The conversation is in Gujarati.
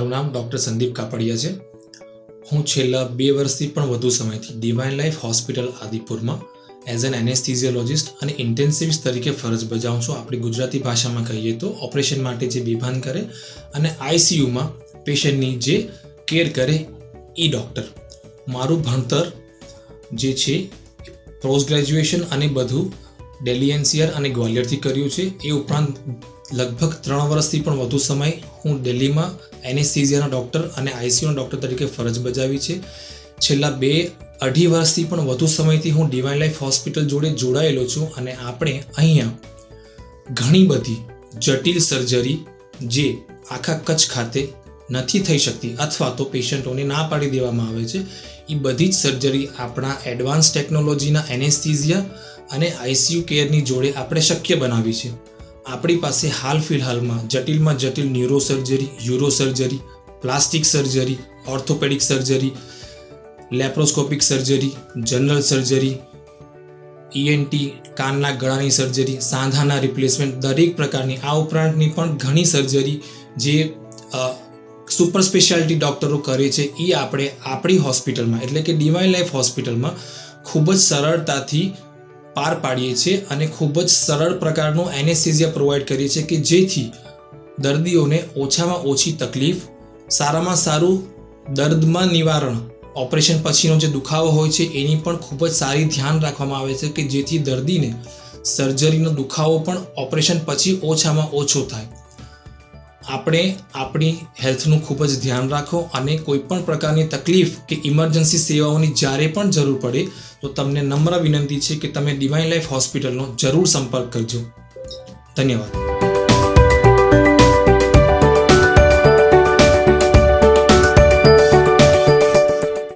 મારું નામ ડૉક્ટર સંદીપ કાપડિયા છે. હું છેલ્લા 2 વર્ષથી પણ વધુ સમયથી ડિવાઇન લાઈફ હોસ્પિટલ આદિપુરમાં એઝ એન એનેસ્થિઝિયોલોજિસ્ટ અને ઇન્ટેન્સિવિસ્ટ તરીકે ફરજ બજાવું છું. આપણી ગુજરાતી ભાષામાં કહીએ તો ઓપરેશન માટે જે બેભાન કરે અને આઈસીયુમાં પેશન્ટની જે કેર કરે એ ડૉક્ટર. મારું ભણતર જે છે પોસ્ટ ગ્રેજ્યુએશન અને બધું દિલ્હી એનસીઆર અને ગ્વાલિયરથી કર્યું છે. એ ઉપરાંત લગભગ 3 વર્ષથી પણ વધુ સમય હું દિલ્હીમાં એનેસ્થિઝિયાના ડૉક્ટર અને આઈસીયુના ડૉક્ટર તરીકે ફરજ બજાવી છે. છેલ્લા 2-2.5 વર્ષથી પણ વધુ સમયથી હું ડિવાઇન લાઈફ હોસ્પિટલ જોડે જોડાયેલો છું અને આપણે અહીંયા ઘણી બધી જટિલ સર્જરી જે આખા કચ્છ ખાતે નથી થઈ શકતી અથવા તો પેશન્ટોને ના પાડી દેવામાં આવે છે, એ બધી જ સર્જરી આપણા એડવાન્સ ટેકનોલોજીના એનેસ્થિઝિયા અને આઈસીયુ કેરની જોડે આપણે શક્ય બનાવી છે. આપણી પાસે હાલ ફિલહાલમાં જટિલમાં જટિલ neuro surgery, uro surgery, plastic surgery, orthopaedic surgery, laparoscopic surgery, general surgery, ENT, કાનના ગળાની સર્જરી, સાંધાના રિપ્લેસમેન્ટ, દરેક પ્રકારની આ ઉપરાંતની પણ ઘણી સર્જરી જે સુપર સ્પેશિયાલિટી ડૉક્ટરો કરે છે એ આપણે આપણી હોસ્પિટલમાં એટલે કે ડિવાઇન લાઈફ હોસ્પિટલમાં ખૂબ જ સરળતાથી પાર પાડીએ છીએ અને ખૂબ જ સરળ પ્રકારનું એનેસ્થેઝિયા પ્રોવાઈડ કરીએ છીએ કે જેથી દર્દીઓને ઓછામાં ઓછી તકલીફ, સારામાં સારું દર્દમાં નિવારણ, ઓપરેશન પછીનો જે દુખાવો હોય છે એની પણ ખૂબ જ સારી ધ્યાન રાખવામાં આવે છે કે જેથી દર્દીને સર્જરીનો દુખાવો પણ ઓપરેશન પછી ઓછામાં ઓછો થાય. આપણે આપણી હેલ્થનું ખૂબ જ ધ્યાન રાખો અને કોઈ પણ પ્રકારની તકલીફ કે ઇમરજન્સી સેવાઓની જ્યારે પણ જરૂર પડે તો તમને નમ્ર વિનંતી છે કે તમે ડિવાઇન લાઈફ હોસ્પિટલનો જરૂર સંપર્ક કરજો. ધન્યવાદ.